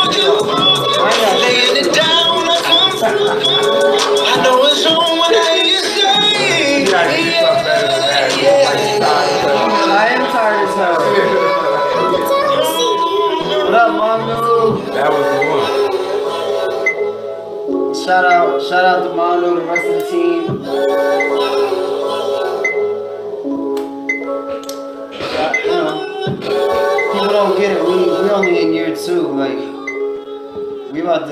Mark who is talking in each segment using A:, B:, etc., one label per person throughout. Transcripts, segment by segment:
A: Laying it down like I'm through. I know it's wrong when I say.
B: I am tired as hell. What up, Mondo?
C: That was the one.
B: Shout out to Mondo, the rest of the team. People don't get it. We only in year 2. Like we about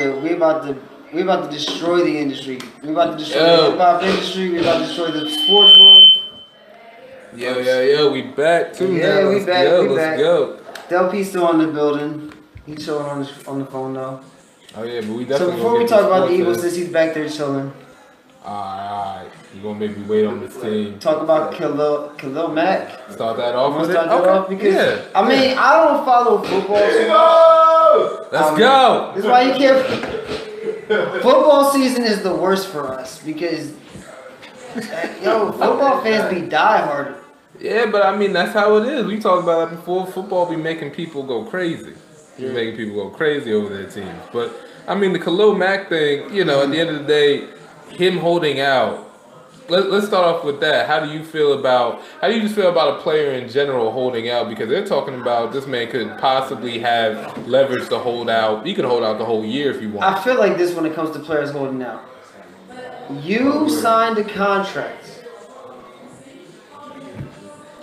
B: to destroy the industry. We about to destroy the hip hop industry. We about to destroy the sports world.
C: Yo, we back too.
B: Yeah,
C: now.
B: we back.
C: Let's go.
B: Del P's still in the building. He's chilling on the phone though.
C: Oh yeah, but we
B: So
C: definitely.
B: before we talk about the Eagles, since he's back there chilling.
C: Alright, you gonna make me wait on this team.
B: Talk about Khalil Mack.
C: Start that off with it?
B: Start that off because
C: yeah.
B: I mean I don't follow football too much.
C: Let's go.
B: That's why you can't. Football season is the worst for us because football fans be diehard.
C: Yeah, but I mean that's how it is. We talked about that before. Football be making people go crazy. Be making people go crazy over their teams. But I mean the Khalil Mack thing. At the end of the day, him holding out. Let's start off with that. How do you just feel about a player in general holding out? Because they're talking about this man could possibly have leverage to hold out. He could hold out the whole year if you want.
B: I feel like this when it comes to players holding out. You signed a contract.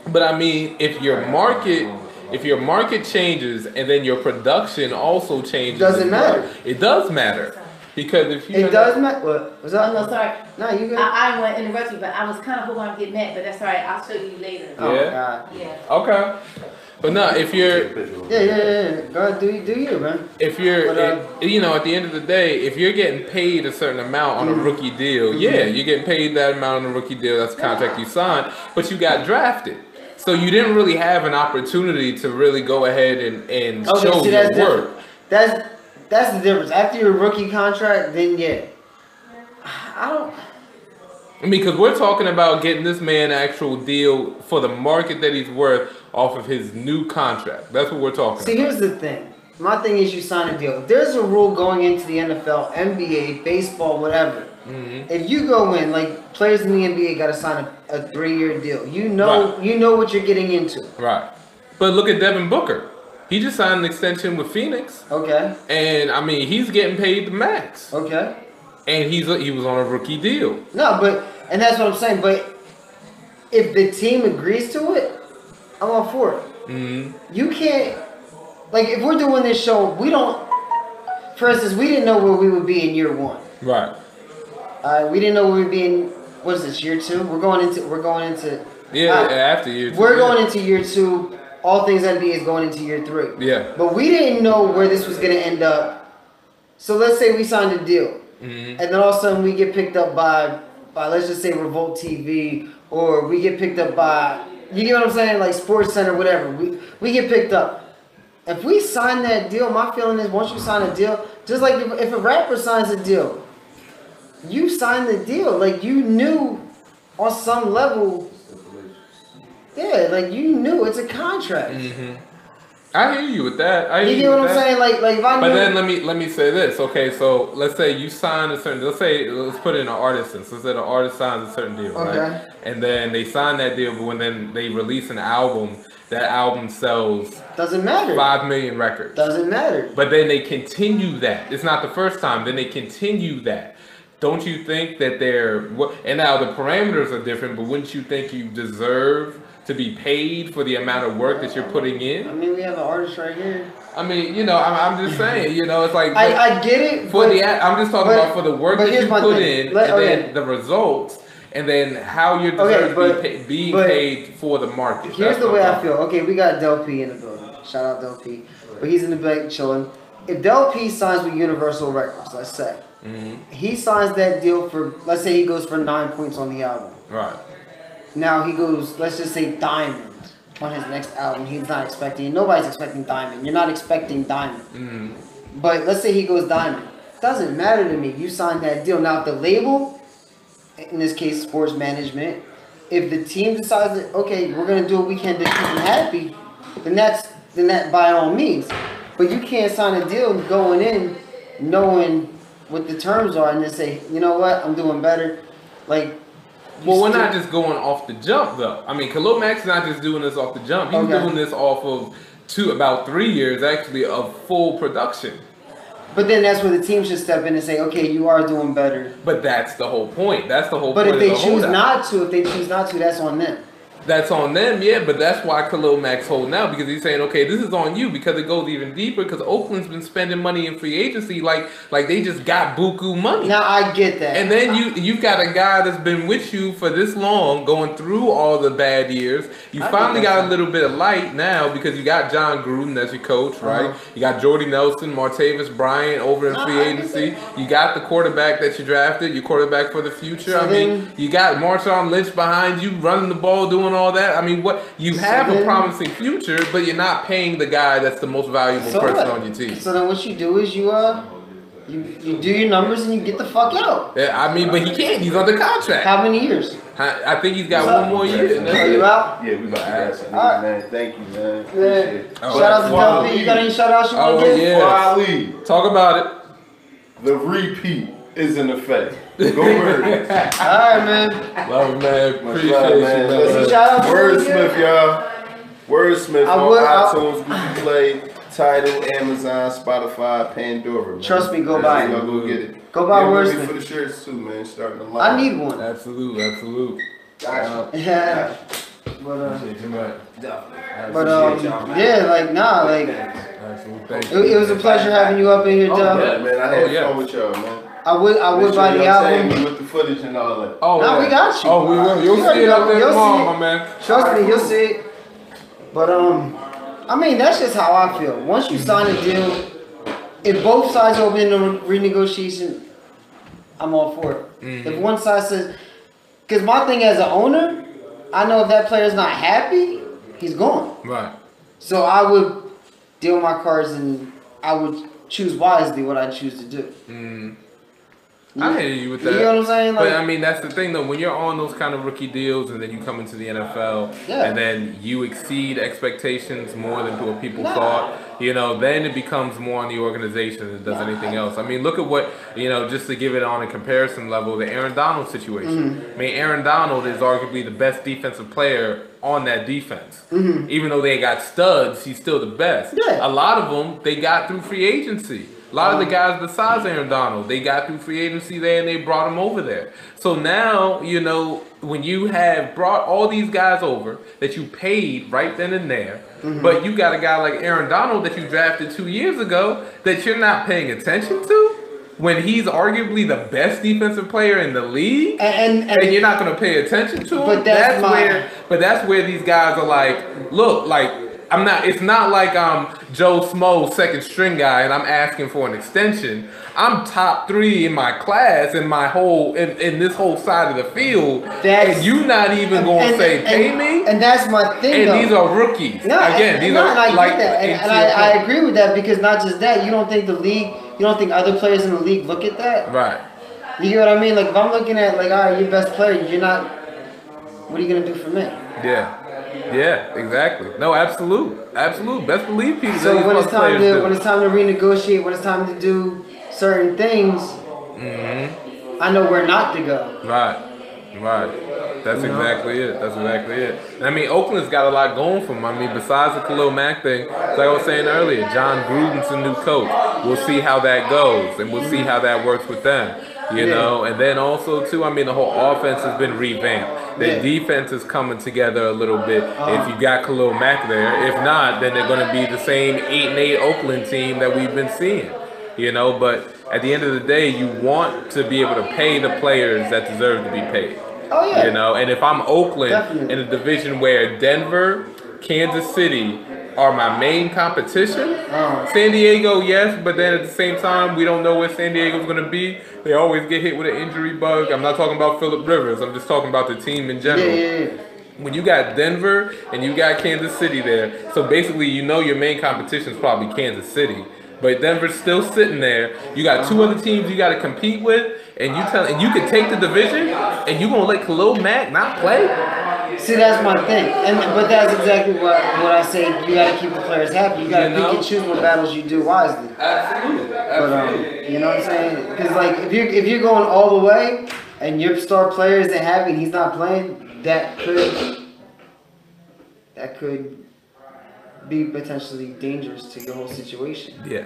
C: But I mean, if your market changes and then your production also changes,
B: Doesn't matter.
C: It does matter. Because if you...
B: It does matter. What? Was that?
D: No, sorry.
B: No, you good.
D: I didn't want to interrupt you, but I was kind of hoping I'd get mad, but that's all right. I'll show you later.
B: Oh,
C: Yeah?
B: God.
D: Yeah.
C: Okay. But no, if you're...
B: Yeah. Go ahead, do you, man.
C: If you're, at the end of the day, if you're getting paid a certain amount on a rookie deal, you're getting paid that amount on a rookie deal. That's the contract you signed, but you got drafted. So you didn't really have an opportunity to really go ahead and show your work.
B: That's the difference. After your rookie contract, then I
C: mean, because we're talking about getting this man an actual deal for the market that he's worth off of his new contract. That's what we're talking about.
B: See, here's the thing. My thing is you sign a deal. If there's a rule going into the NFL, NBA, baseball, whatever.
C: Mm-hmm.
B: If you go in, like players in the NBA got to sign a 3-year deal. You know what you're getting into.
C: Right. But look at Devin Booker. He just signed an extension with Phoenix.
B: Okay.
C: And I mean, he's getting paid the max.
B: Okay.
C: And he was on a rookie deal.
B: No, and that's what I'm saying. But if the team agrees to it, I'm all for it.
C: Mm-hmm.
B: You can't, like, if we're doing this show, for instance, we didn't know where we would be in year 1.
C: Right.
B: We didn't know where we'd be in, what is this, year 2? We're going into
C: after year 2.
B: We're going into year 2. All things NBA is going into year 3.
C: Yeah.
B: But we didn't know where this was going to end up. So let's say we signed a deal.
C: Mm-hmm.
B: And then all of a sudden we get picked up by let's just say Revolt TV, or we get picked up by, you get what I'm saying, like Sports Center, whatever. We get picked up. If we sign that deal, my feeling is once you sign a deal, just like if a rapper signs a deal, you sign the deal. Like you knew on some level. Yeah, like you knew it's a contract.
C: Mm-hmm. I hear you with that.
B: You get what I'm saying? Like if I knew.
C: But then let me say this. Okay, so let's say you sign a certain. Let's put it in an artist sense. Let's say the artist signs a certain deal, right? And then they sign that deal, but when then they release an album, that album sells.
B: Doesn't matter.
C: 5 million records.
B: Doesn't matter.
C: But then they continue that. It's not the first time. Then they continue that. Don't you think that and now the parameters are different, but wouldn't you think you deserve to be paid for the amount of work that you're putting in?
B: I mean, we have an artist right here.
C: I mean, I'm just saying, it's like
B: I get it.
C: I'm just talking about for the work that you put in, and then the results, and then how you're being paid for the market.
B: Here's the way I feel. Okay, we got Del P in the building. Shout out Del P. But he's in the back chilling. If Del P signs with Universal Records, let's say, he signs that deal for, let's say he goes for 9 points on the album.
C: Right.
B: Now he goes, let's just say Diamond on his next album. He's not expecting, nobody's expecting Diamond. You're not expecting Diamond.
C: Mm-hmm.
B: But let's say he goes Diamond. Doesn't matter to me. You signed that deal. Now if the label, in this case sports management, if the team decides that, okay, we're going to do what we can to keep him happy, then that by all means. But you can't sign a deal going in knowing what the terms are and then say, you know what, I'm doing better. Like,
C: well, we're not just going off the jump though. I mean, Khalil Mack's not just doing this off the jump. He's doing this off of about 3 years actually of full production.
B: But then that's where the team should step in and say, okay, you are doing better.
C: But that's the whole point. That's the whole
B: point.
C: But
B: if they choose not to, that's on them. That's on them,
C: yeah, but that's why Khalil Mack's holding out, because he's saying, okay, this is on you, because it goes even deeper, because Oakland's been spending money in free agency like they just got buku money.
B: Now, I get that.
C: And then you've got a guy that's been with you for this long, going through all the bad years. You finally got a little bit of light now, because you got John Gruden as your coach, right? You got Jordy Nelson, Martavis Bryant over in free agency. You got the quarterback that you drafted, your quarterback for the future.
B: So
C: I mean, you got Marshawn Lynch behind you, running the ball, doing all that. I mean, what you have a promising future, but you're not paying the guy that's the most valuable person on your team.
B: So then what you do is you do your numbers and you get the fuck out.
C: Yeah, I mean, but he can't. He's under contract.
B: How many years?
C: I think he's got one more year.
B: Are you out?
E: Yeah, we about to ask you, man. Thank you, man.
B: Shout out to Dumpy. You got any shout outs you want to give?
E: Ali.
C: Talk about it.
E: The repeat is in effect. Go Birds.
B: Alright, man.
C: Love it, man. Appreciate
E: love,
C: you,
E: man.
C: man.
E: Listen,
B: shout out to
E: Wordsmith, y'all. Wordsmith on iTunes, Google Play, Tidal, Amazon, Spotify, Pandora. Man.
B: Trust me, go buy it.
E: Y'all go get it.
B: Go buy
E: Wordsmith.
B: Wordsmith.
E: For the shirts too, man. Starting to line.
B: I need one.
C: Absolute.
B: Yeah. Yeah, like it was a pleasure having you up in here, Doug.
E: Yeah, man, I had fun with y'all, man.
B: I would buy the album.
E: With the footage and all that.
C: Oh,
B: no, we got you.
C: Oh, we will. You'll see it up there tomorrow, my man.
B: Trust me, you'll see it. But I mean, that's just how I feel. Once you sign a deal, if both sides are in the renegotiation, I'm all for it. If one side says, because my thing as an owner, I know if that player's not happy, he's gone.
C: Right.
B: So I would deal my cards and I would choose wisely what I choose to do.
C: I hear you with that.
B: You know what I'm saying? Like,
C: but I mean, that's the thing though. When you're on those kind of rookie deals and then you come into the NFL and then you exceed expectations more than what people thought, you know, then it becomes more on the organization than it does anything else. I mean, look at what, you know, just to give it on a comparison level, the Aaron Donald situation. I mean, Aaron Donald is arguably the best defensive player on that defense. Even though they got studs, he's still the best. A lot of them, they got through free agency. A lot of the guys besides Aaron Donald, they got through free agency there and they brought him over there. So now, you know, when you have brought all these guys over that you paid right then and there, but you got a guy like Aaron Donald that you drafted 2 years ago that you're not paying attention to, when he's arguably the best defensive player in the league, and you're not going to pay attention to him.
B: But
C: that's where these guys are like, look, like, it's not like Joe Smo, second string guy, and I'm asking for an extension. I'm top 3 in my class in my whole in this whole side of the field, and you not even gonna say pay me.
B: And that's my thing.
C: And
B: though.
C: These are rookies.
B: No,
C: again, these are
B: I
C: like
B: get that. And I agree with that, because not just that, you don't think other players in the league look at that?
C: Right.
B: You get what I mean? Like, if I'm looking at, like, all right, your best player, you're not, what are you gonna do for me?
C: Yeah, exactly. No, absolute. Best believe people.
B: So when it's time to renegotiate, when it's time to do certain things, I know where not to go.
C: Right. That's exactly it. I mean, Oakland's got a lot going for them. I mean, besides the Khalil Mack thing, like I was saying earlier, John Gruden's a new coach. We'll see how that goes, and we'll see how that works with them. You know, and then also too, I mean, the whole offense has been revamped. The defense is coming together a little bit. If you got Khalil Mack there, if not, then they're going to be the same 8-8 Oakland team that we've been seeing. You know, but at the end of the day, you want to be able to pay the players that deserve to be paid.
B: Oh yeah.
C: You know, and if I'm Oakland in a division where Denver, Kansas City are my main competition, San Diego, yes, but then at the same time, we don't know where San Diego's going to be. They always get hit with an injury bug. I'm not talking about Phillip Rivers. I'm just talking about the team in general. When you got Denver and you got Kansas City there, so basically you know your main competition is probably Kansas City. But Denver's still sitting there. You got 2 other teams you got to compete with, and you can take the division, and you gonna let Khalil Mack not play?
B: See, that's my thing, but that's exactly what I say. You got to keep the players happy. You got to pick and choose what battles you do wisely.
C: Absolutely.
B: But you know what I'm saying? Because like if you're going all the way and your star player isn't happy and he's not playing, that could be potentially dangerous to your whole situation.
C: Yeah.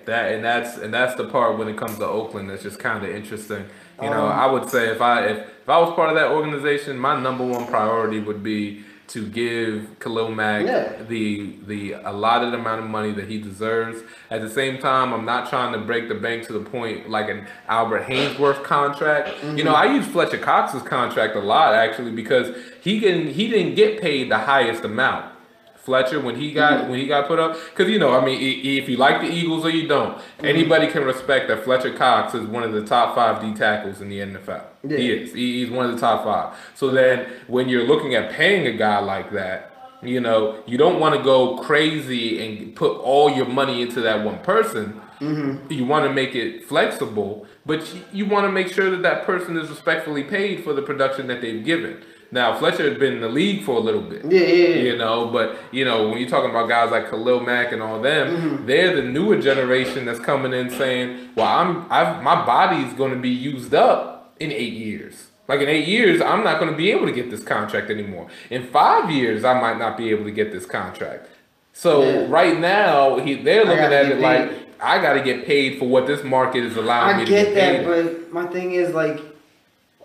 C: That's the part when it comes to Oakland that's just kind of interesting. You know, I would say if I was part of that organization, my number one priority would be to give Khalil Mack the allotted amount of money that he deserves. At the same time, I'm not trying to break the bank to the point like an Albert Hainsworth contract. You know, I use Fletcher Cox's contract a lot actually because he didn't get paid the highest amount. Fletcher, when he got put up, because you know, I mean, if you like the Eagles or you don't, anybody can respect that Fletcher Cox is one of the top 5 D tackles in the NFL. Yeah. He is. He's one of the top 5. So then, when you're looking at paying a guy like that, you know, you don't want to go crazy and put all your money into that one person. You want to make it flexible, but you want to make sure that that person is respectfully paid for the production that they've given. Now, Fletcher has been in the league for a little bit, you know, but, you know, when you're talking about guys like Khalil Mack and all them, they're the newer generation that's coming in saying, well, my body's going to be used up in 8 years. Like in 8 years, I'm not going to be able to get this contract anymore. In 5 years, I might not be able to get this contract. So right now, they're looking at it like, I got to get paid for what this market is allowing me to get paid.
B: I get that, but my thing is like,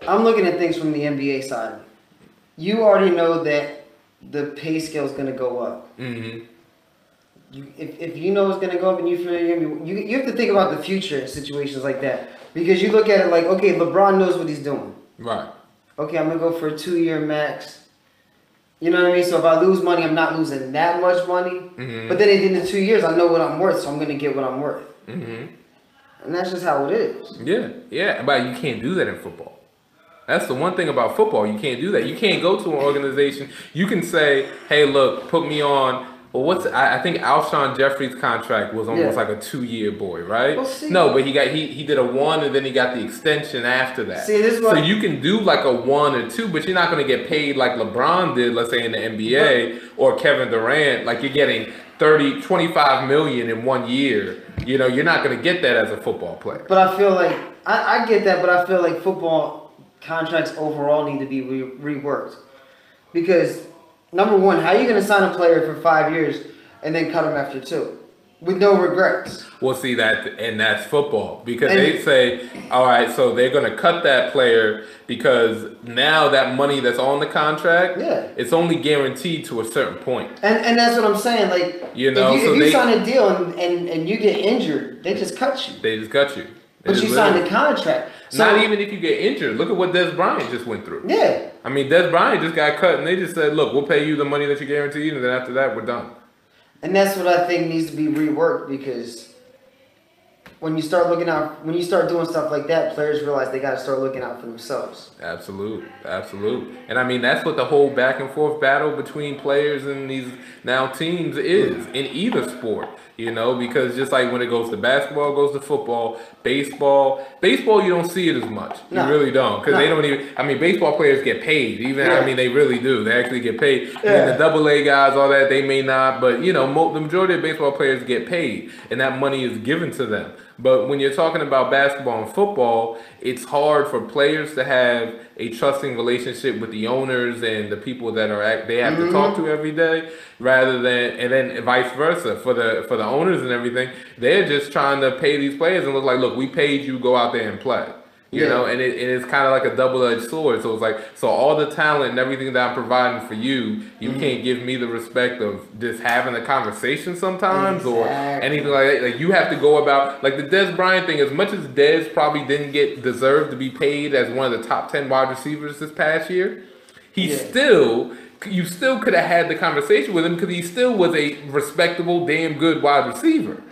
B: I'm looking at things from the NBA side. You already know that the pay scale is going to go up. If you know it's going to go up and you feel you have to think about the future in situations like that. Because you look at it like, okay, LeBron knows what he's doing.
C: Right.
B: Okay, I'm going to go for a 2-year max. You know what I mean? So if I lose money, I'm not losing that much money. But then at the end of 2 years, I know what I'm worth, so I'm going to get what I'm worth. And that's just how it is.
C: Yeah. But you can't do that in football. That's the one thing about football. You can't do that. You can't go to an organization. You can say, hey, look, put me on. Well, I think Alshon Jeffrey's contract was almost like a 2-year boy, right? Well, no, but he did a 1 and then he got the extension after that. So you can do like a 1 or 2, but you're not going to get paid like LeBron did, let's say in the NBA, or Kevin Durant. Like you're getting 25 million in 1 year. You know, you're not going to get that as a football player.
B: But I feel like, I get that, but I feel like football contracts overall need to be reworked. Because, number one, how are you going to sign a player for 5 years and then cut him after 2? With no regrets.
C: Well, see, that's football. Because they say, all right, so they're going to cut that player because now that money that's on the contract, it's only guaranteed to a certain point.
B: And that's what I'm saying. Like, you know, if you sign a deal and you get injured, they just cut you.
C: They just cut you.
B: But you signed a contract. So,
C: not even if you get injured. Look at what Des Bryant just went through.
B: Yeah.
C: I mean, Des Bryant just got cut, and they just said, look, we'll pay you the money that you guaranteed, and then after that, we're done.
B: And that's what I think needs to be reworked, because when you start doing stuff like that, players realize they got to start looking out for themselves.
C: Absolute. And I mean, that's what the whole back and forth battle between players and these now teams is in either sport. You know, because just like when it goes to basketball, it goes to football, baseball, you don't see it as much. You really don't, because they don't even. I mean, baseball players get paid. I mean, they really do. They actually get paid. And the AA guys, all that, they may not, but you know, the majority of baseball players get paid, and that money is given to them. But when you're talking about basketball and football, it's hard for players to have a trusting relationship with the owners and the people that they have to talk to every day, rather than, and then vice versa for the owners and everything. They're just trying to pay these players and look, we paid you, go out there and play. You know, and it's kind of like a double-edged sword. So it's like, so all the talent and everything that I'm providing for you, you can't give me the respect of just having a conversation sometimes or anything like that. Like you have to go about, like the Des Bryant thing, as much as Des probably didn't deserve to be paid as one of the top 10 wide receivers this past year, you still could have had the conversation with him because he still was a respectable, damn good wide receiver.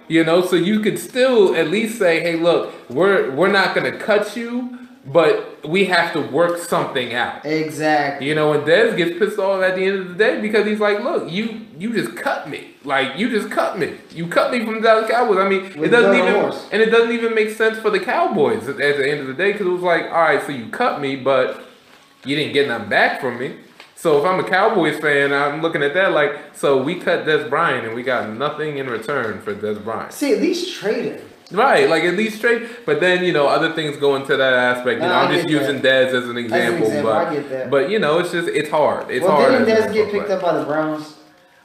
C: You know, so you could still at least say, hey, look, we're not going to cut you, but we have to work something out.
B: Exactly.
C: You know, and Dez gets pissed off at the end of the day because he's like, look, you just cut me. Like, you just cut me. You cut me from the Dallas Cowboys. I mean, it doesn't even make sense for the Cowboys at the end of the day, because it was like, all right, so you cut me, but you didn't get nothing back from me. So if I'm a Cowboys fan, I'm looking at that like, so we cut Des Bryant and we got nothing in return for Des Bryant.
B: See, at least trade him.
C: Right, like at least trade. But then, you know, other things go into that aspect. You know, I'm just using Dez as an example.
B: I get that.
C: But, you know, it's hard. It's hard.
B: Didn't Dez get picked up by the Browns?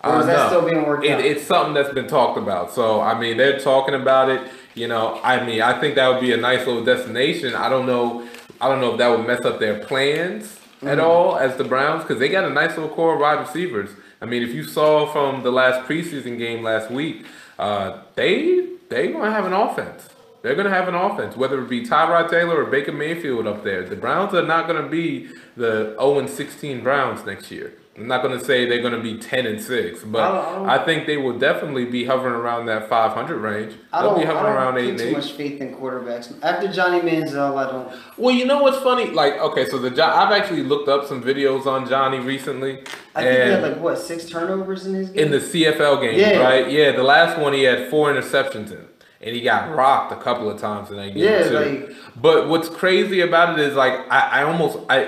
B: Or is that still being worked out?
C: It's something that's been talked about. So, I mean, they're talking about it. You know, I mean, I think that would be a nice little destination. I don't know if that would mess up their plans at all as the Browns, because they got a nice little core of wide receivers. I mean, if you saw from the last preseason game last week, they're going to have an offense. They're going to have an offense, whether it be Tyrod Taylor or Baker Mayfield up there. The Browns are not going to be the 0-16 Browns next year. I'm not going to say they're going to be 10-6, but I think they will definitely be hovering around that 500 range. They'll be hovering around 8-8.
B: Too much faith in quarterbacks. After Johnny Manziel, I don't.
C: Well, you know what's funny? Like, okay, so I've actually looked up some videos on Johnny recently.
B: I think he had like what, 6 turnovers in his game?
C: In the CFL game, right? Yeah, the last one he had 4 interceptions in. And he got rocked a couple of times in that game too. But what's crazy about it is like I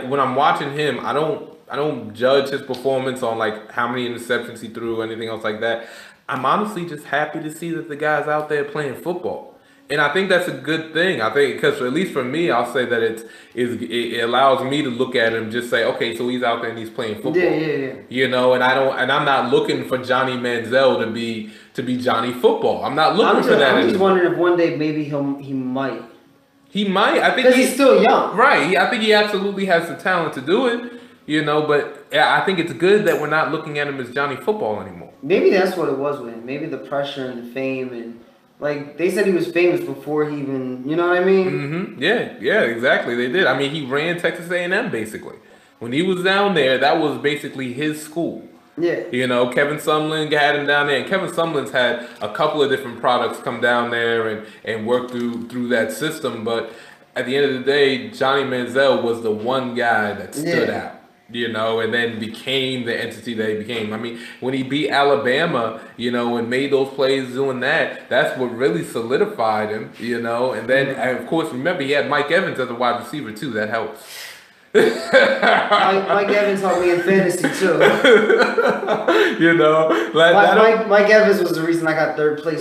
C: when I'm watching him, I don't judge his performance on like how many interceptions he threw or anything else like that. I'm honestly just happy to see that the guy's out there playing football. And I think that's a good thing. I think because at least for me, I'll say that it allows me to look at him, just say, okay, so he's out there and he's playing football.
B: Yeah.
C: You know, and I'm not looking for Johnny Manziel to be Johnny Football. I'm not looking for that.
B: I'm just wondering if one day maybe he might.
C: He might. I think
B: because he's still young.
C: Right. I think he absolutely has the talent to do it. You know, but I think it's good that we're not looking at him as Johnny Football anymore.
B: Maybe that's what it was with him. Maybe the pressure and the fame and. Like, they said he was famous before he even, you know what I mean?
C: Mm-hmm. Yeah, exactly. They did. I mean, he ran Texas A&M, basically. When he was down there, that was basically his school.
B: Yeah.
C: You know, Kevin Sumlin had him down there. And Kevin Sumlin's had a couple of different products come down there and work through that system. But at the end of the day, Johnny Manziel was the one guy that stood out. You know, and then became the entity that he became. I mean, when he beat Alabama, you know, and made those plays doing that, that's what really solidified him, you know. And then, of course, remember, he had Mike Evans as a wide receiver, too. That helps.
B: Mike Evans helped me in fantasy, too.
C: You know,
B: Mike Evans was the reason I got 3rd place.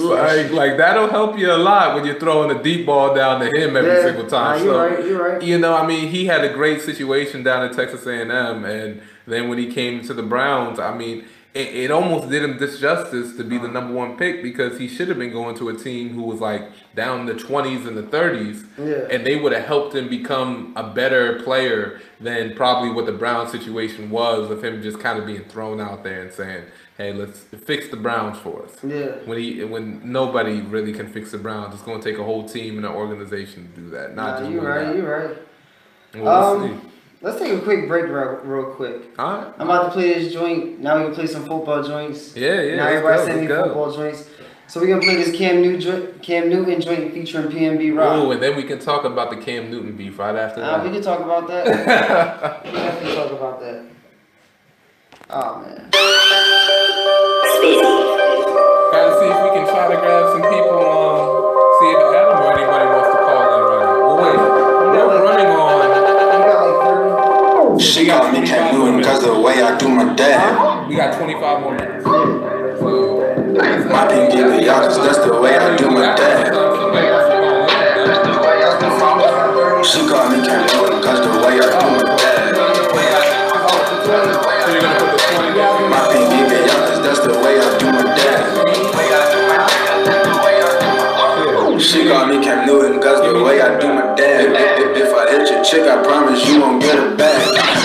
C: Like that'll help you a lot when you're throwing a deep ball down to him every single time.
B: You're right.
C: You know, I mean, he had a great situation down at Texas A&M, and then when he came to the Browns, I mean, it almost did him disjustice to be the #1 pick, because he should have been going to a team who was like down in the 20s and the 30s, and they would have helped him become a better player than probably what the Browns situation was, of him just kind of being thrown out there and saying, hey, let's fix the Browns for us.
B: Yeah.
C: When nobody really can fix the Browns, it's going to take a whole team and an organization to do that.
B: You're right.
C: Well, we'll see.
B: Let's take a quick break real quick.
C: All right.
B: I'm about to play this joint. Now we can play some football joints.
C: Yeah.
B: Now everybody send me football joints. So we're going to play this Cam Newton joint featuring PNB Rock.
C: Oh, and then we can talk about the Cam Newton beef right after that.
B: We can talk about that. We can definitely talk about that. Oh, man.
C: Gotta see if we can try to grab some people see if Adam or anybody wants to call in right now. Well, wait. We're running on.
A: She got me Cam Newton because of the way I do my dad.
C: We got 25 more minutes. So,
A: my pinky to y'all because that's the way I do my dad. She called me Cam Newton because the way I do my dad. My pinky to y'all because that's the way I do my dad. She called me Cam Newton because the way I do my dad. If I hit your chick, I promise you won't get it back.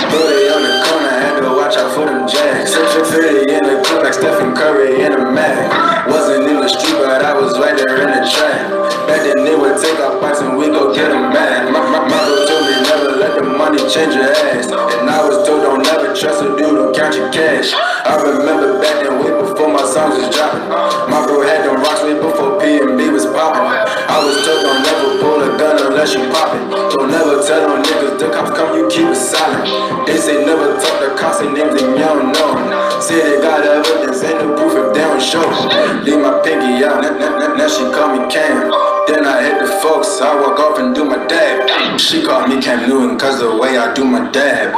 A: Booty on the corner, had to watch out for them jacks. 6'3" in the club like Stephen Curry in a Mack. Wasn't in the street, but I was right there in the track. Back then they would take our bikes and we go get them back. My mother told me never let the money change your ass. And I was told don't never trust a dude who count your cash. I remember back then way before my songs was dropping. My bro had them rocks way before P&B was popping. I was told don't never pull a gun unless you pop it. Don't never tell them niggas the cops come, you keep it silent. They say never talk to cops, they names and you don't know. Say they got evidence, ain't no proof if they don't show. Leave my pinky out, now she call me Cam. Then I hit the folks, I walk off and do my dab. She called me Cam Newton cause the way I do my dab.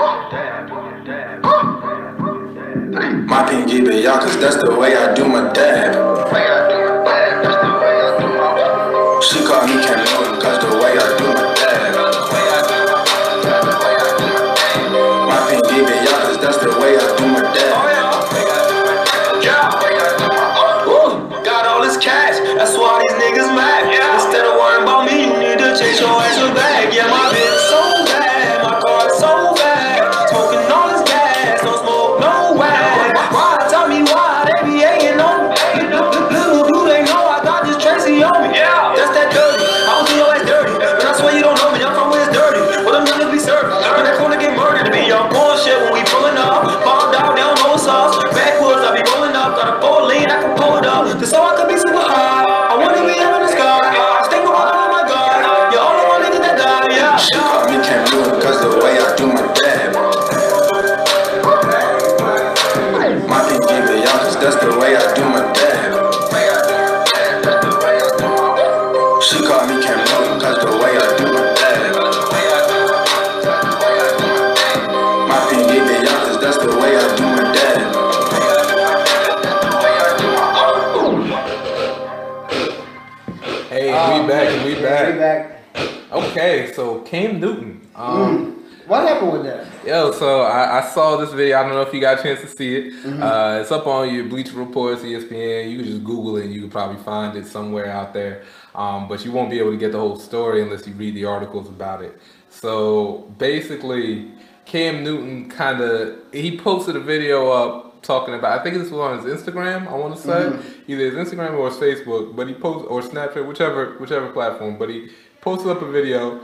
A: My pin give it y'all, cause that's the way I do my dab. She call me Khalil, cause the way I do my dab. My pin give it y'all, cause that's the way I do my dab.
F: Got all this cash, that's why these niggas mad. Instead of worrying about me, you need to chase your ass back. Yeah, my bitch so bad, my car so bad. Smoking all this gas, don't smoke no wax. Why? Tell me why they be hating on me. Little do they know I got this Tracy on me. That's that dirty, I don't do your ass dirty. And I swear you don't know me, I'm from where it's dirty. What them niggas be serving, when that corner get murdered to be y'all bullshit when we pulling up. Bombed out, down no sauce. Backwoods, I be rolling up, got a bowl lean, I can pull it up. Just so I could be super high, I wanna be up in the sky. Think about all my God, you're all the one niggas that die, yeah.
A: She call me Khalil, cause the way I do my dab. My pin give it y'all, cause that's the way I do my dab. She call me Khalil, cause the way I do my dab. My pin give it y'all, cause that's the way I do my dab.
C: Hey, we back. Okay, so Cam Newton.
B: What happened with that?
C: Yo, so I saw this video. I don't know if you got a chance to see it. It's up on your Bleacher Reports, ESPN. You can just Google it and you can probably find it somewhere out there. But you won't be able to get the whole story unless you read the articles about it. So basically, Cam Newton he posted a video up talking about, I think this was on his Instagram, I want to say. Either his Instagram or his Facebook, but he posted, or Snapchat, whichever platform, but he posted up a video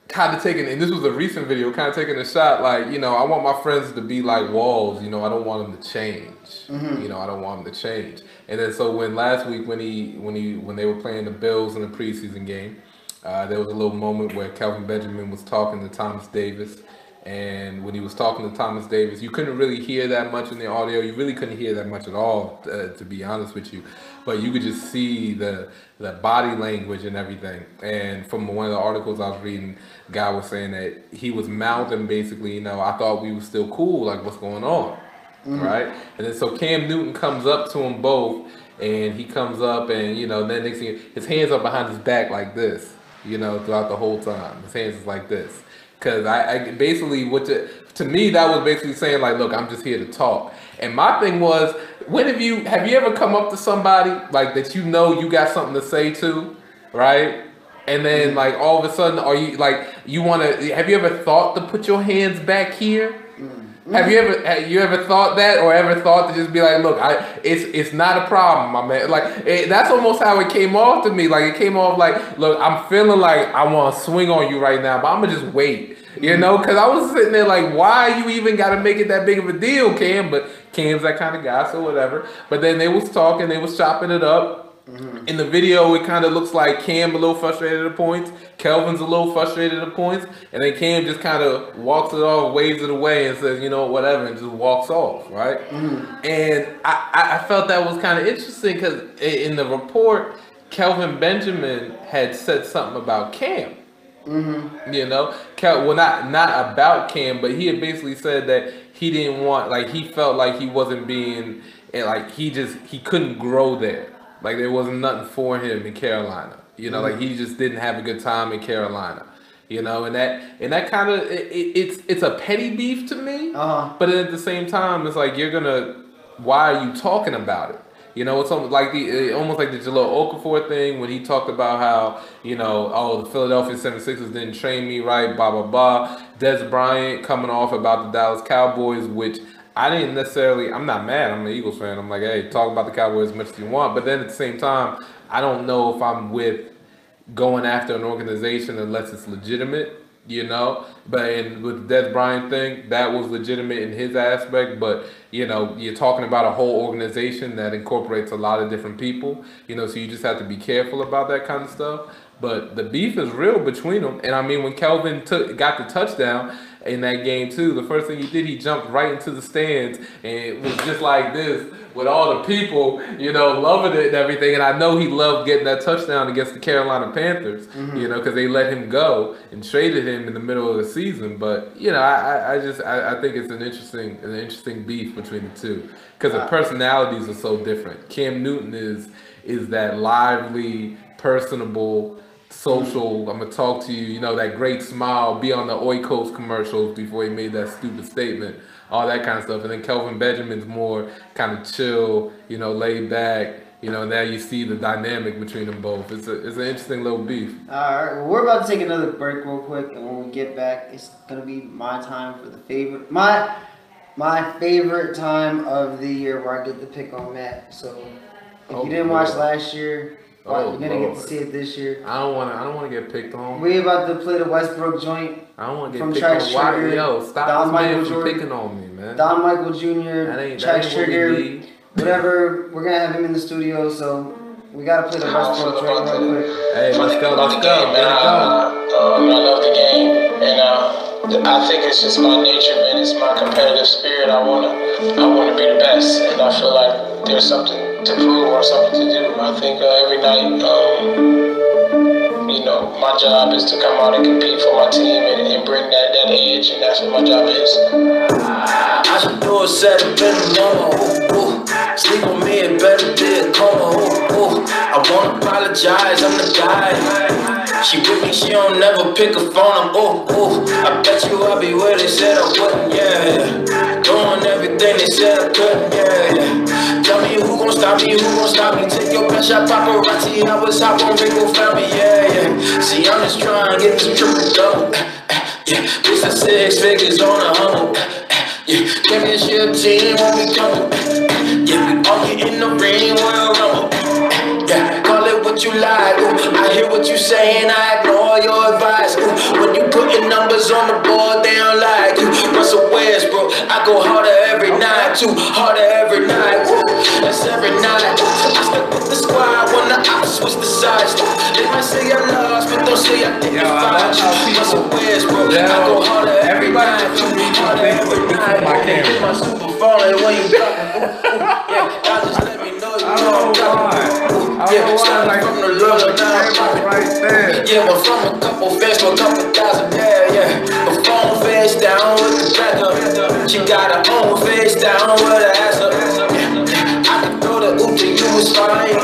C: kind of taking, and this was a recent video, kind of taking a shot like, you know, I want my friends to be like walls, you know, I don't want them to change. You know, I don't want them to change. And then so last week when they were playing the Bills in the preseason game, there was a little moment where Kelvin Benjamin was talking to Thomas Davis. And when he was talking to Thomas Davis, you couldn't really hear that much in the audio. You really couldn't hear that much at all, to be honest with you. But you could just see the body language and everything. And from one of the articles I was reading, the guy was saying that he was mouthing basically, you know, I thought we were still cool, like what's going on, right? And then so Cam Newton comes up to them both, and he comes up and, you know, then next thing, his hands are behind his back like this, you know, throughout the whole time. His hands is like this. Because I basically, to me, that was basically saying like, look, I'm just here to talk. And my thing was, have you ever come up to somebody like that you know you got something to say to, right? And then like all of a sudden, are you like, have you ever thought to put your hands back here? Have you ever thought that, or ever thought to just be like, look, it's not a problem, my man. Like that's almost how it came off to me. Like it came off like, look, I'm feeling like I want to swing on you right now, but I'm gonna just wait, you know? Because I was sitting there like, why you even got to make it that big of a deal, Cam? But Cam's that kind of guy, so whatever. But then they was talking, they was chopping it up. In the video, it kind of looks like Cam a little frustrated at points, Kelvin's a little frustrated at points, and then Cam just kind of walks it off, waves it away, and says, you know, whatever, and just walks off, right? And I felt that was kind of interesting because in the report, Kelvin Benjamin had said something about Cam. You know, well, not about Cam, but he had basically said that he didn't want, like, he felt like he wasn't being, like, he couldn't grow there. Like there wasn't nothing for him in Carolina, you know, like he just didn't have a good time in Carolina, you know, and that kind of it's a petty beef to me, but then at the same time it's like why are you talking about it? You know, it's almost like the Jaleel Okafor thing when he talked about how, you know, oh, the Philadelphia 76ers didn't train me right, blah blah blah. Des Bryant coming off about the Dallas Cowboys, which I'm not mad. I'm an Eagles fan. I'm like, hey, talk about the Cowboys as much as you want. But then at the same time, I don't know if I'm with going after an organization unless it's legitimate, you know. But with the Des Bryant thing, that was legitimate in his aspect. But, you know, you're talking about a whole organization that incorporates a lot of different people, you know, so you just have to be careful about that kind of stuff. But the beef is real between them. And I mean, when Kelvin got the touchdown, in that game too. The first thing he did, he jumped right into the stands, and it was just like this with all the people, loving it and everything. And I know he loved getting that touchdown against the Carolina Panthers, because they let him go and traded him in the middle of the season. But I think it's an interesting beef between the two because the personalities are so different. Cam Newton is that lively, personable, social, I'm gonna talk to you, that great smile, be on the Oikos commercials before he made that stupid statement, all that kind of stuff. And then Kelvin Benjamin's more kind of chill, laid back, now you see the dynamic between them both. It's an interesting little beef.
B: Alright, well, we're about to take another break real quick, and when we get back, it's gonna be my time for my favorite time of the year where I get to pick on Matt. So if you didn't watch last year, you're gonna get to see it this year.
C: I don't wanna get picked on.
B: We about to play the Westbrook joint.
C: I don't want to get picked on. Yo, stop this man from picking on me, man.
B: Don Michael Jr., Track Trigger, whatever. We're gonna have him in the studio, so we gotta play the Westbrook joint real quick.
C: Hey, let's go. Let it go.
G: I love the game, and I think it's just my nature, man. It's my competitive spirit. I wanna be the best, and I feel like there's something to prove or something to do. I think every night, my job is to come out and compete for my team and bring that edge, and that's what my job is.
F: I should do a set up in the morning. Sleep on me and better be a coma. I wanna apologize, I'm the guy. She with me, she don't never pick a phone up. I bet you I'll be where they said I wouldn't, yeah. Doing everything they said I couldn't, yeah. Tell me who gon' stop me, Take your best shot, paparazzi. I was hot when Ringo found me, yeah. See, I'm just trying to get this triple double. Yeah, this is 6 figures on a humble. Yeah, championship team when we come. Yeah, we all get in the ring, Royal Rumble. Yeah, call it what you like. Ooh, I hear what you saying, I ignore your advice. Ooh, when you putting numbers on the board, they don't like you. Russell Westbrook, I go harder every night, too harder every night. Ooh, that's every night. I stick with the squad when the ops switch the sides. They might say I lost, but don't say I didn't find you. Russell Westbrook, I go harder every night, too harder every night. Get my super phone when you talking. Yeah, y'all just let me know you know I'm talking. Yeah, starting from the low down right there. Yeah, but from a couple fans to a couple thousand, yeah. The phone face down with the back up. She got her own face down with her ass up. I can throw the oop to you, it's fine.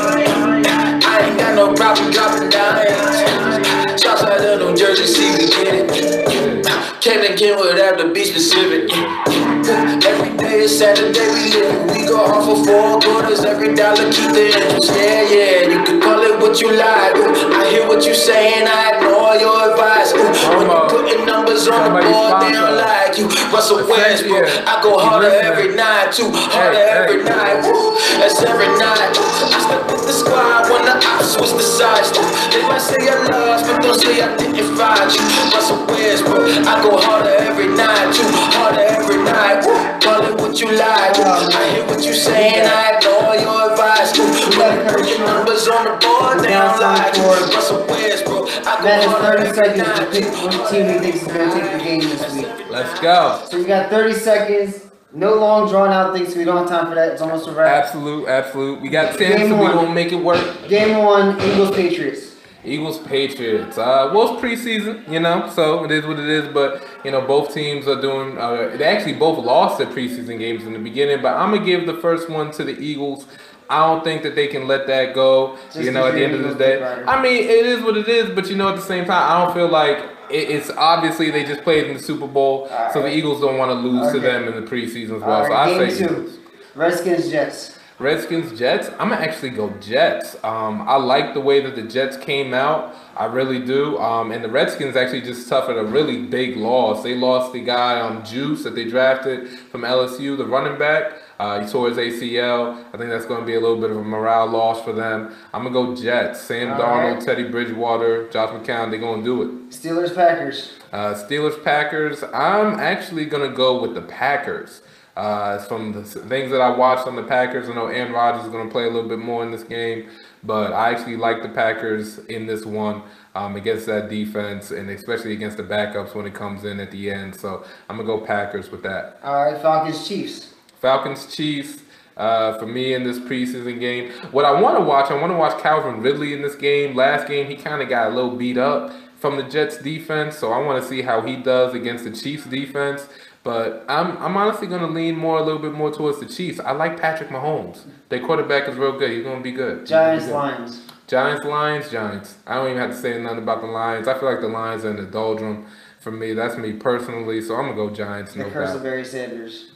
F: I ain't got no problem dropping dimes. Shots out of New Jersey, see we get it. Can't again without to be specific. Every day is Saturday, we go hard for 4 quarters. Every dollar keep the interest. Yeah, you can call it what you like. I hear what you saying, I ignore your advice. When you putting numbers on the board, they don't like you. Russell Westbrook, I go harder every night, too harder every night. That's every night. I step with the squad when the ops switch the sides. They might say I lost, but don't say I didn't find you. Russell Westbrook, I go harder every night, too harder every night. Call it what you like. I hear what you saying, I ignore your advice. When you put your numbers on the board, they don't like you. Russell Westbrook, I go harder every night.
B: 30 seconds to pick which team he thinks is going to take the game this week.
C: Let's go.
B: So we got 30 seconds. No long drawn out things, so we don't have time for that. It's almost a wrap.
C: Absolute. We got 10, so we won't make it work.
B: Game 1, Eagles-Patriots.
C: Eagles-Patriots. Well, it's preseason, so it is what it is. But, both teams are doing, they actually both lost their preseason games in the beginning. But I'm going to give the first one to the Eagles. I don't think that they can let that go, at the end of the day. I mean, it is what it is, but, at the same time, I don't feel like it's obviously they just played in the Super Bowl, so the Eagles don't want to lose to them in the preseason as well. So I say
B: Eagles. Redskins-Jets.
C: Redskins-Jets. I'm going to actually go Jets. I like the way that the Jets came out. I really do. And the Redskins actually just suffered a really big loss. They lost the guy Juice that they drafted from LSU, the running back. He tore his ACL. I think that's going to be a little bit of a morale loss for them. I'm going to go Jets. Sam Darnold, Teddy Bridgewater, Josh McCown, they're going to do it.
B: Steelers-Packers.
C: Steelers-Packers. I'm actually going to go with the Packers. From the things that I watched on the Packers, I know Aaron Rodgers is going to play a little bit more in this game, but I actually like the Packers in this one against that defense, and especially against the backups when it comes in at the end. So I'm going to go Packers with that.
B: All right, Falcons-Chiefs.
C: Falcons-Chiefs. For me in this preseason game, what I want to watch Calvin Ridley in this game. Last game, he kind of got a little beat up from the Jets defense, so I want to see how he does against the Chiefs defense. But I'm honestly going to lean a little bit more towards the Chiefs. I like Patrick Mahomes. Their quarterback is real good. He's going to be good.
B: Giants-Lions.
C: Giants. I don't even have to say nothing about the Lions. I feel like the Lions are in the doldrum for me. That's me personally, so I'm going to go Giants.
B: The curse of Barry Sanders.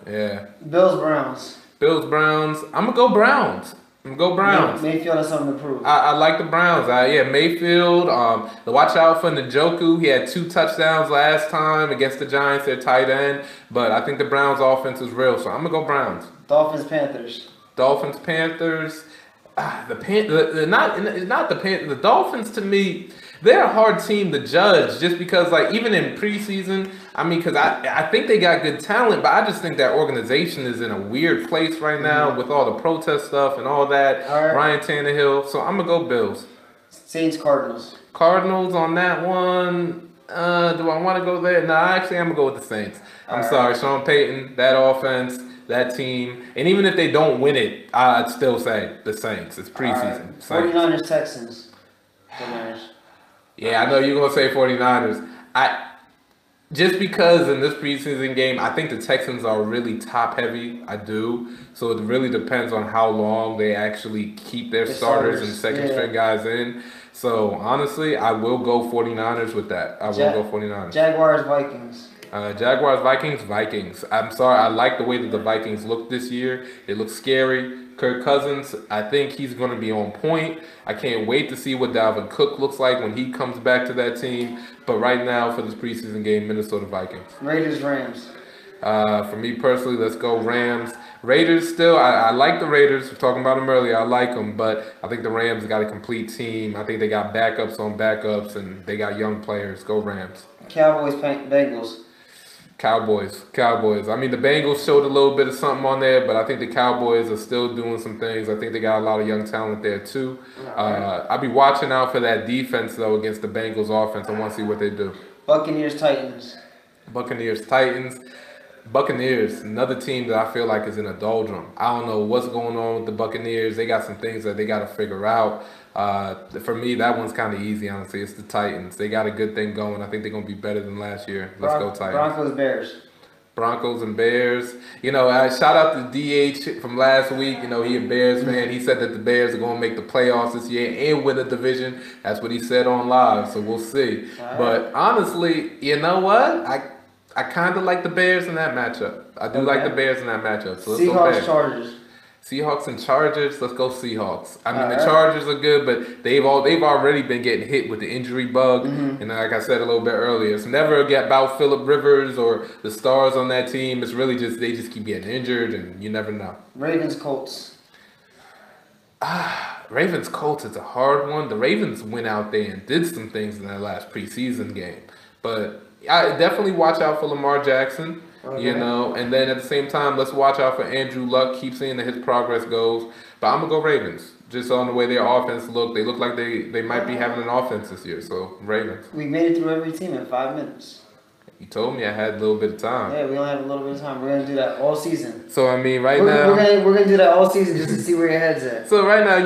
C: Yeah.
B: Bills-Browns.
C: Bills-Browns. I'm going to go Browns.
B: Mayfield has something to prove.
C: I like the Browns. Mayfield. Watch out for Njoku. He had 2 touchdowns last time against the Giants, their tight end. But I think the Browns' offense is real, so I'm going to go Browns.
B: Dolphins-Panthers.
C: Dolphins-Panthers. The Dolphins, to me, they're a hard team to judge just because, like, even in preseason, because I think they got good talent, but I just think that organization is in a weird place right now with all the protest stuff and all that.
B: All right.
C: Ryan Tannehill. So I'm going to go Bills.
B: Saints-Cardinals.
C: Cardinals on that one. Do I want to go there? No, actually, I'm going to go with the Saints. I'm sorry. Sean Payton, that offense, that team. And even if they don't win it, I'd still say the Saints. It's preseason.
B: Right. 49ers-Texans.
C: Yeah, I know you're going to say 49ers. Just because in this preseason game, I think the Texans are really top-heavy. I do. So it really depends on how long they actually keep their starters and second-string guys in. So, honestly, I will go 49ers with that. I will go 49ers.
B: Jaguars-Vikings.
C: Vikings. I'm sorry. I like the way that the Vikings look this year. It looks scary. Kirk Cousins, I think he's going to be on point. I can't wait to see what Dalvin Cook looks like when he comes back to that team. But right now, for this preseason game, Minnesota Vikings.
B: Raiders-Rams.
C: For me personally, let's go Rams. Raiders still, I like the Raiders. We're talking about them earlier. I like them, but I think the Rams got a complete team. I think they got backups on backups, and they got young players. Go Rams.
B: Cowboys-Bengals.
C: Cowboys. The Bengals showed a little bit of something on there, but I think the Cowboys are still doing some things. I think they got a lot of young talent there, too. I'll be watching out for that defense, though, against the Bengals offense. I want to see what they do.
B: Buccaneers-Titans.
C: Buccaneers, another team that I feel like is in a doldrum. I don't know what's going on with the Buccaneers. They got some things that they got to figure out. For me, that one's kind of easy, honestly. It's the Titans. They got a good thing going. I think they're going to be better than last year. Let's go Titans. Broncos and Bears. Shout out to DH from last week. He a Bears fan. He said that the Bears are going to make the playoffs this year and win the division. That's what he said on live, so we'll see. But honestly, you know what? I kind of like the Bears in that matchup. I do like the Bears in that matchup. So let's go Bears.
B: Chargers.
C: Seahawks and Chargers. Let's go Seahawks. The Chargers are good, but they've already been getting hit with the injury bug. And like I said a little bit earlier, it's never about Phillip Rivers or the stars on that team. It's really just they just keep getting injured, and you never know.
B: Ravens-Colts.
C: Ravens-Colts is a hard one. The Ravens went out there and did some things in that last preseason game, but I definitely watch out for Lamar Jackson, and then at the same time, let's watch out for Andrew Luck. Keep seeing that his progress goes. But I'm going to go Ravens, just on the way their offense look. They look like they might be having an offense this year, so Ravens.
B: We made it through every team in 5 minutes.
C: You told me I had a little bit of time.
B: Yeah, we only have a little bit of time. We're going to do that all season.
C: So, now...
B: We're going to do that all season just to see where your head's at.
C: So, right now,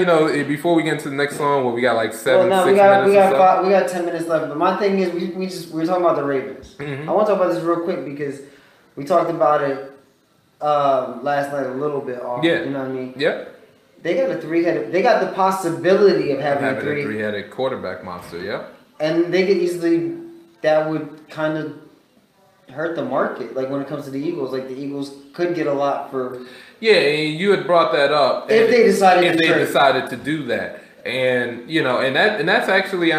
C: before we get into the next song, we got like 6 minutes
B: we got 10 minutes left. But my thing is, we're talking about the Ravens. I want to talk about this real quick because we talked about it last night a little bit.
C: Yeah.
B: You know what I mean?
C: Yeah.
B: They got they got the possibility of having a
C: three-headed quarterback monster, yeah.
B: And they could easily, that would kind of hurt the market, like when it comes to the Eagles. Like the Eagles could get a lot for.
C: Yeah, and you had brought that up.
B: If they decided
C: to do that, and and that's actually,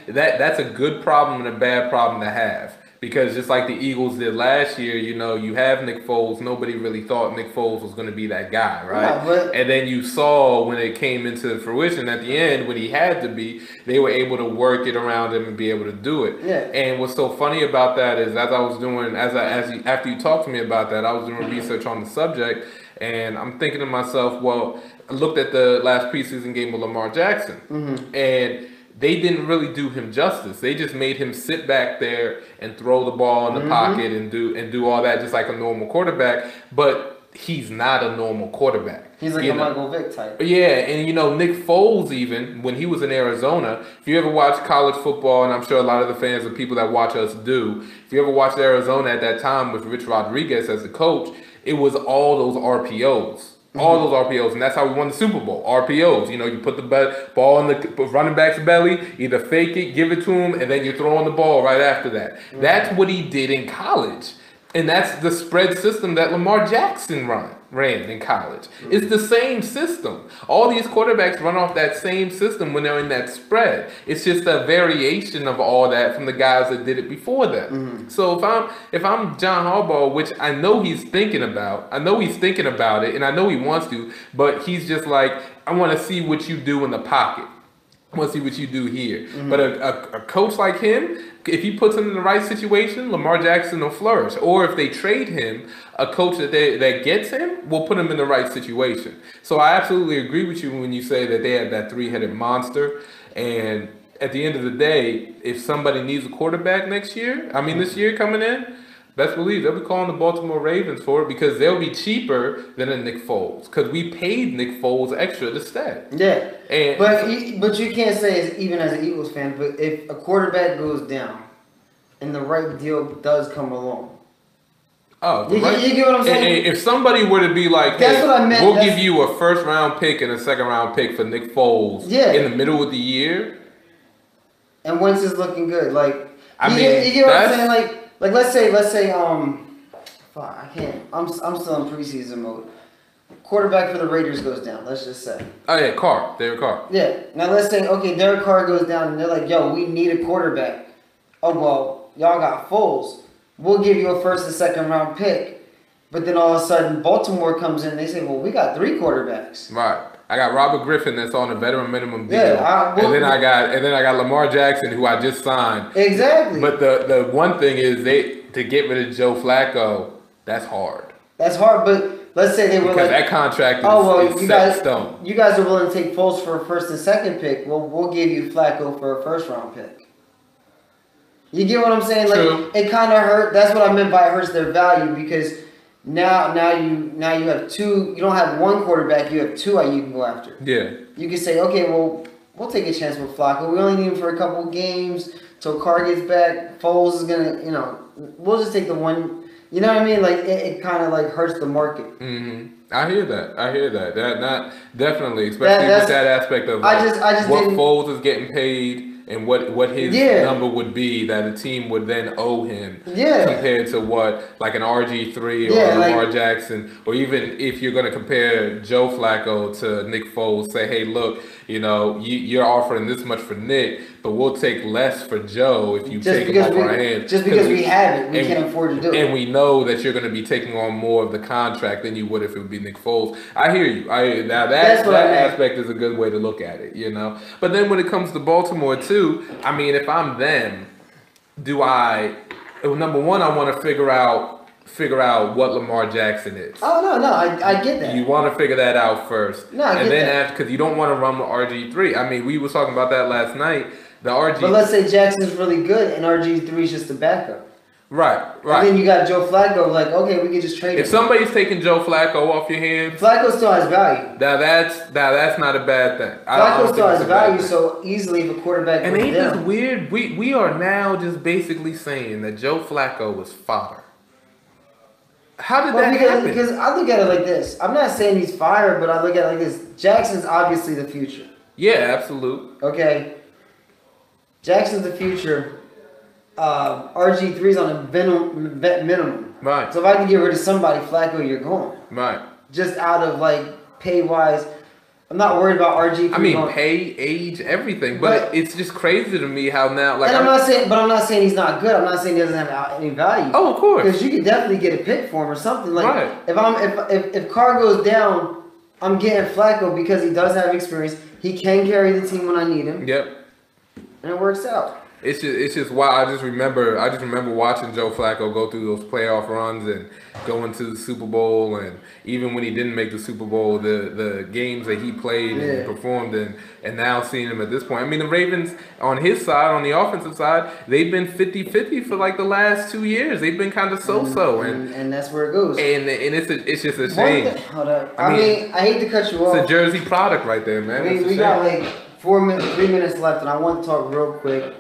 C: that's a good problem and a bad problem to have, Because just like the Eagles did last year, you know, you have Nick Foles. Nobody really thought Nick Foles was going to be that guy, right?
B: Yeah,
C: and then you saw when it came into fruition at the end, when he had to be, they were able to work it around him and be able to do it.
B: Yeah.
C: And what's so funny about that is, as I was doing, after you talked to me about that, I was doing research on the subject, and I'm thinking to myself, well, I looked at the last preseason game with Lamar Jackson, and they didn't really do him justice. They just made him sit back there and throw the ball in the pocket and do all that just like a normal quarterback. But he's not a normal quarterback.
B: He's like a Michael Vick type.
C: Yeah, and you know, Nick Foles, even when he was in Arizona, if you ever watch college football, and I'm sure a lot of the fans and people that watch us do, if you ever watched Arizona at that time with Rich Rodriguez as the coach, it was all those RPOs. All those RPOs, and that's how we won the Super Bowl. RPOs, you know, you put the ball in the running back's belly, either fake it, give it to him, and then you're throwing the ball right after that. That's what he did in college. And that's the spread system that Lamar Jackson ran in college. It's the same system. All these quarterbacks run off that same system when they're in that spread. It's just a variation of all that from the guys that did it before them. So if I'm John Harbaugh, which I know he's thinking about, it, and I know he wants to, but he's just like, I want to see what you do in the pocket. I want to see what you do here. But a coach like him, if he puts him in the right situation, Lamar Jackson will flourish. Or if they trade him, a coach that gets him will put him in the right situation. So I absolutely agree with you when you say that they have that three-headed monster. And at the end of the day, if somebody needs a quarterback this year coming in, best believe they'll be calling the Baltimore Ravens for it, because they'll be cheaper than a Nick Foles, because we paid Nick Foles extra to stay.
B: Yeah, but you can't say, even as an Eagles fan, but if a quarterback goes down and the right deal does come along.
C: Oh,
B: you get what I'm saying?
C: If somebody were to be like,
B: that's
C: hey,
B: what I meant.
C: We'll give you a first-round pick and a second-round pick for Nick Foles in the middle of the year.
B: And Wentz is looking good. Like, you get what I'm saying? Like let's say, fuck, I can't. I'm still in preseason mode. Quarterback for the Raiders goes down. Let's just say.
C: Oh yeah, Derek Carr.
B: Yeah. Now let's say, okay, Derek Carr goes down, and they're like, yo, we need a quarterback. Oh well, y'all got Foles. We'll give you a first and second round pick. But then all of a sudden, Baltimore comes in and they say, well, we got 3 quarterbacks.
C: Right. I got Robert Griffin that's on a veteran minimum deal.
B: And
C: then I got Lamar Jackson, who I just signed.
B: Exactly.
C: But the one thing is to get rid of Joe Flacco, that's hard.
B: That's hard, but let's say they were
C: because that contract is set in stone.
B: You guys are willing to take Foles for a first and second pick. Well, we'll give you Flacco for a first round pick. You get what I'm saying?
C: True.
B: Like, it kind of hurt. That's what I meant by it hurts their value, because now you have 2. You don't have 1 quarterback. You have 2 you can go after.
C: Yeah.
B: You can say, okay, well, we'll take a chance with Flacco. We only need him for a couple games till Carr gets back. Foles is gonna, we'll just take the one. You know what I mean? Like, it kind of like hurts the market.
C: I hear that. That not definitely, especially with that aspect of
B: I just
C: what Foles is getting paid and what his number would be that a team would then owe him compared to what like an RG3 or Lamar Jackson, or even if you're going to compare Joe Flacco to Nick Foles, say, hey, look, you're offering this much for Nick, but we'll take less for Joe if you take him off our hands.
B: Just because we have it, we can't afford to do it.
C: And we know that you're going to be taking on more of the contract than you would if it would be Nick Foles. I hear you. That aspect is a good way to look at it, But then when it comes to Baltimore too, I mean, if I'm them, number one, I want to figure out what Lamar Jackson is.
B: Oh, no, I get that.
C: You want to figure that out first.
B: No, I get that.
C: Because you don't want to run with RG3. I mean, we were talking about that last night. But
B: let's say Jackson's really good and RG3 is just a backup.
C: Right.
B: And then you got Joe Flacco, like, okay, we can just trade him.
C: If somebody's taking Joe Flacco off your hands,
B: Flacco still has value.
C: Now that's not a bad thing.
B: Flacco still has value, so easily if a quarterback goes down.
C: And ain't this weird? We are now just basically saying that Joe Flacco was fodder. How did that happen?
B: Because I look at it like this. I'm not saying he's fired, but I look at it like this. Jackson's obviously the future.
C: Yeah, absolute.
B: Okay. Jackson's the future. RG3's on a vet minimum.
C: Right.
B: So if I can get rid of somebody, Flacco, you're going.
C: Right.
B: Just out of like pay wise. I'm not worried about RG3.
C: I mean, pay, age, everything, but it's just crazy to me how now. Like,
B: and I'm not saying he's not good. I'm not saying he doesn't have any value.
C: Oh, of course.
B: Because you could definitely get a pick for him or something. Like, if Carr goes down, I'm getting Flacco because he does have experience. He can carry the team when I need him.
C: Yep.
B: And it works out.
C: It's just wild. I just remember watching Joe Flacco go through those playoff runs and going to the Super Bowl, and even when he didn't make the Super Bowl, the games that he played and performed in, and now seeing him at this point. I mean, the Ravens on his side, on the offensive side, they've been 50-50 for like the last 2 years. They've been kind of so-so, and
B: that's where it goes.
C: And it's just a shame.
B: Hold up. I mean, I hate to cut you off.
C: It's a Jersey product right there, man.
B: We got like 3 minutes left, and I want to talk real quick.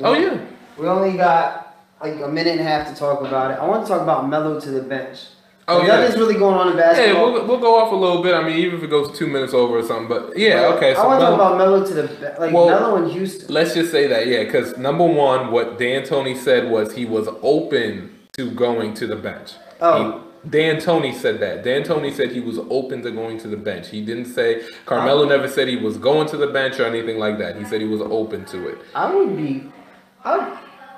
B: We only got like a minute and a half to talk about it. I want to talk about Melo to the bench. Nothing's really going on in basketball.
C: Yeah, we'll go off a little bit. I mean, even if it goes 2 minutes over or something. But yeah, okay. So
B: I want to talk about Melo to the bench, Melo in Houston.
C: Let's just say that, because number one, what D'Antoni said was he was open to going to the bench. D'Antoni said that. D'Antoni said he was open to going to the bench. He didn't say, Carmelo never said he was going to the bench or anything like that. He said he was open to it.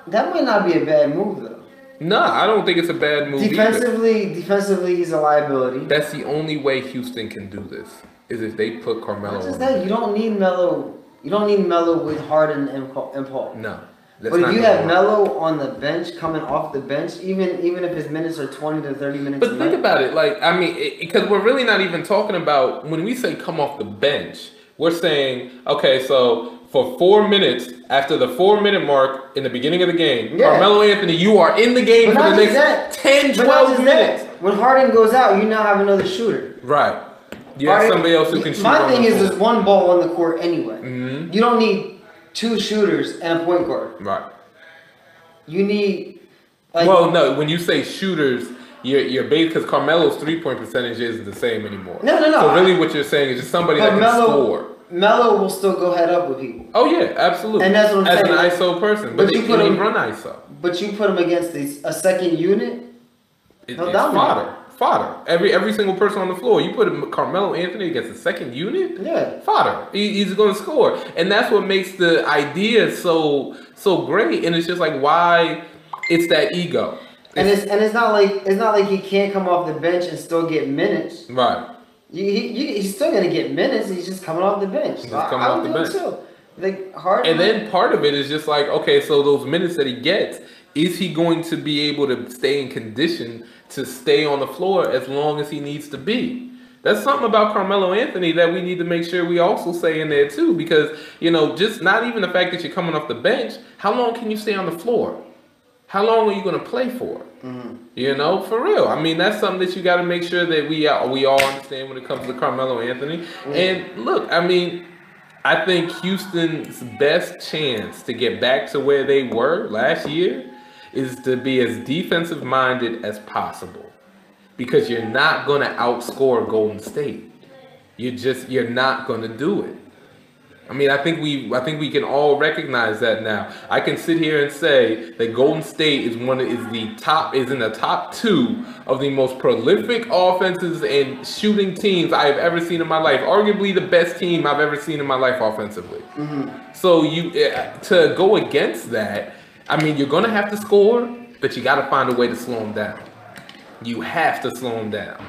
B: That might not be a bad move, though.
C: No, I don't think it's a bad move
B: Defensively, he's a liability.
C: That's the only way Houston can do this, is if they put Carmelo on.
B: That. You don't need Melo. You don't need Melo with Harden and Paul.
C: No.
B: But if you have Melo on the bench, coming off the bench, even if his minutes are 20 to 30 minutes
C: But think about it. Like, I mean, because we're really not even talking about, when we say come off the bench, we're saying, okay, so for 4 minutes, after the 4-minute mark in the beginning of the game, Carmelo Anthony, you are in the game for the next 10, 12 minutes.
B: When Harden goes out, you now have another shooter.
C: Right. You have somebody else who can shoot.
B: My thing is there's one ball on the court anyway. Mm-hmm. You don't need 2 shooters and a point guard.
C: Right.
B: You need...
C: well, no, when you say shooters... You're based because Carmelo's 3-point percentage isn't the same anymore.
B: No.
C: So really, what you're saying is just somebody that can score.
B: Melo will still go head up with people.
C: Oh yeah, absolutely.
B: And that's what I'm saying.
C: As an ISO person, but you put him run ISO.
B: But you put him against a second unit.
C: It's fodder. Every single person on the floor. You put Carmelo Anthony against a second unit.
B: Yeah.
C: Fodder. He's going to score, and that's what makes the idea so great. And it's just like why it's that ego.
B: And it's not like he can't come off the bench and still get minutes.
C: Right.
B: He's still gonna get minutes. He's just coming off the bench.
C: He's coming off the bench.
B: Too. Like Harden.
C: And then part of it is just like, okay, so those minutes that he gets, is he going to be able to stay in condition to stay on the floor as long as he needs to be? That's something about Carmelo Anthony that we need to make sure we also say in there too, because just not even the fact that you're coming off the bench. How long can you stay on the floor? How long are you going to play for? Mm-hmm. For real. I mean, that's something that you got to make sure that we all understand when it comes to Carmelo Anthony. Mm-hmm. And look, I mean, I think Houston's best chance to get back to where they were last year is to be as defensive minded as possible, because you're not going to outscore Golden State. You're not going to do it. I mean, I think we can all recognize that now. I can sit here and say that Golden State is in the top 2 of the most prolific offenses and shooting teams I have ever seen in my life. Arguably the best team I've ever seen in my life offensively. Mm-hmm. So to go against that, I mean, you're gonna have to score, but you got to find a way to slow them down. You have to slow them down.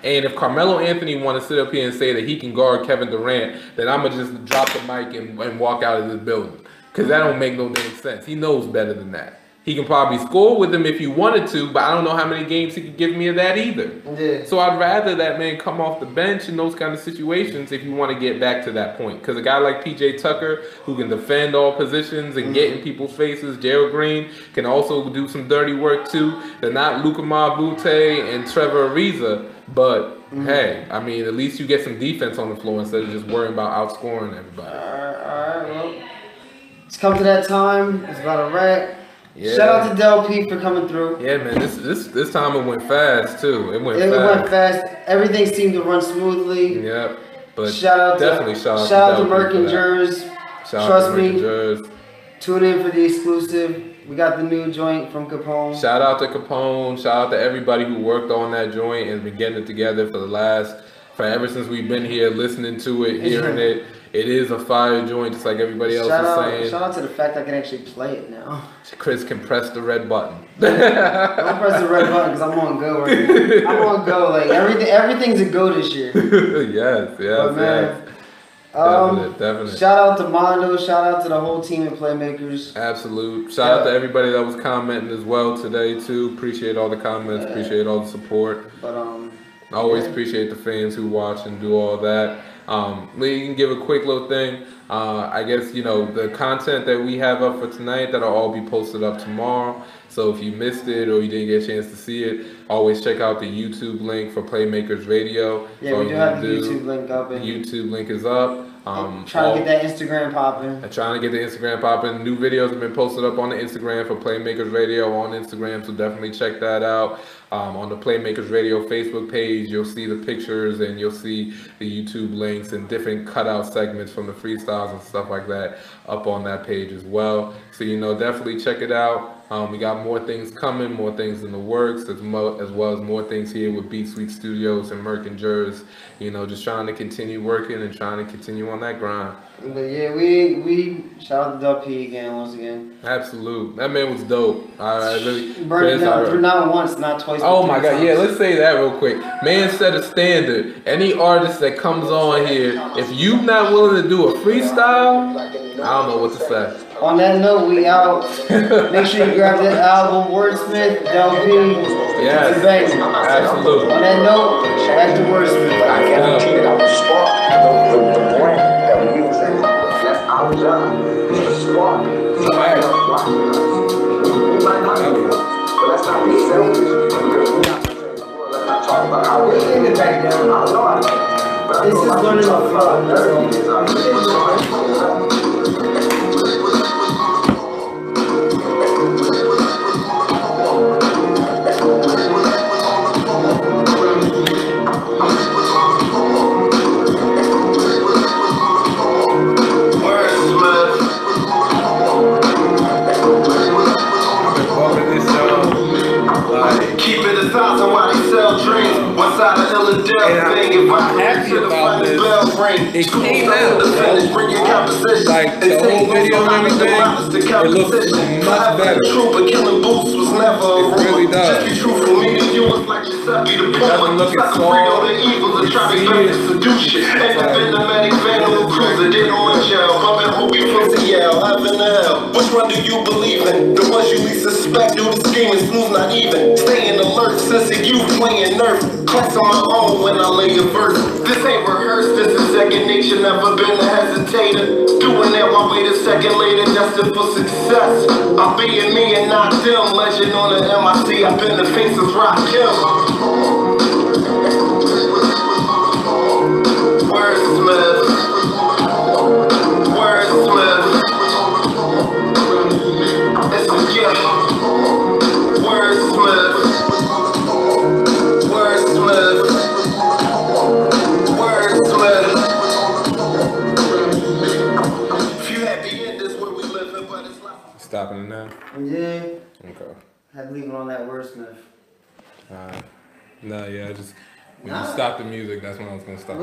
C: And if Carmelo Anthony want to sit up here and say that he can guard Kevin Durant, then I'm going to just drop the mic and walk out of this building. Because that don't make no damn sense. He knows better than that. He can probably score with him if he wanted to, but I don't know how many games he could give me of that either. Yeah. So I'd rather that man come off the bench in those kind of situations if you want to get back to that point. Because a guy like P.J. Tucker, who can defend all positions and get in people's faces, Gerald Green can also do some dirty work too. They're not Luka Mabute and Trevor Ariza, but hey, I mean, at least you get some defense on the floor instead of just worrying about outscoring everybody.
B: All right, well, it's come to that time. It's about a wrap.
C: Yeah.
B: Shout out to Del P for coming through.
C: Yeah, man, this time it went fast too. It went
B: fast. Everything seemed to run smoothly.
C: Yeah, but
B: shout out to Merck and Jers. Trust me. Tune in for the exclusive. We got the new joint from Capone.
C: Shout out to Capone. Shout out to everybody who worked on that joint and been getting it together for the last for ever since we've been here, listening to it, hearing it. It is a fire joint, just like everybody else is saying.
B: Shout out to the fact I can actually play it now.
C: Chris can press the red button.
B: Don't press the red button because I'm on go right now. I'm on go. Like everything's a go this year.
C: Yes. Definitely.
B: Shout out to Mondo. Shout out to the whole team of Playmakers.
C: Absolute. Shout out to everybody that was commenting as well today too. Appreciate all the comments. Appreciate all the support.
B: But
C: always appreciate the fans who watch and do all that. We can give a quick little thing. I guess, the content that we have up for tonight, that'll all be posted up tomorrow. So if you missed it or you didn't get a chance to see it, always check out the YouTube link for Playmakers Radio.
B: Yeah, we do have the YouTube link up.
C: The YouTube link is up.
B: Trying to get that Instagram popping.
C: Trying to get the Instagram popping. New videos have been posted up on the Instagram for Playmakers Radio on Instagram, so definitely check that out. On the Playmakers Radio Facebook page, you'll see the pictures and you'll see the YouTube links and different cutout segments from the freestyles and stuff like that up on that page as well. So, definitely check it out. We got more things coming, more things in the works, as well as more things here with Beat Sweet Studios and Merck and Jers. Just trying to continue working and trying to continue on that grind.
B: But yeah, we shout out to Dub P again, once again.
C: Absolute. That man was dope. I really.
B: Not once, not twice.
C: Oh my God, yeah, let's say that real quick. Man set a standard. Any artist that comes on here, if you not willing to do a freestyle, I don't know what to say.
B: On that note, we out. Make sure you grab that album, Wordsmith, Del P.
C: Yes, absolutely.
B: On that note, back to Wordsmith.
H: I guarantee that I will spark the brand that we use. That's our job. It's to spark. We might not be, but let's not be selfish. Let's not talk about how we're living back down. I don't know.
B: This is learning the flow.
C: It came out, like the whole video and everything, it looks much better. It really does. It doesn't look as soft.
F: Which one do you believe in? The ones you least suspect do the scheme and snooze not even. Staying alert since you playing nerf. Class on my own when I lay a verse. This ain't rehearsed, this is second nature, never been a hesitator. Doing that one wait a second later, destined for success. I'm being me and not them. Legend on the MIC, I've been the face of Rock Hill. Wordsmith. Wordsmith. It's a gift. Wordsmith. Wordsmith. Wordsmith. If you had the end, this where we living, but it's like
C: Stopping it now?
B: Yeah.
C: Okay.
B: Had to leave it on that Wordsmith.
C: No, yeah, when you stop the music, that's when I was gonna stop.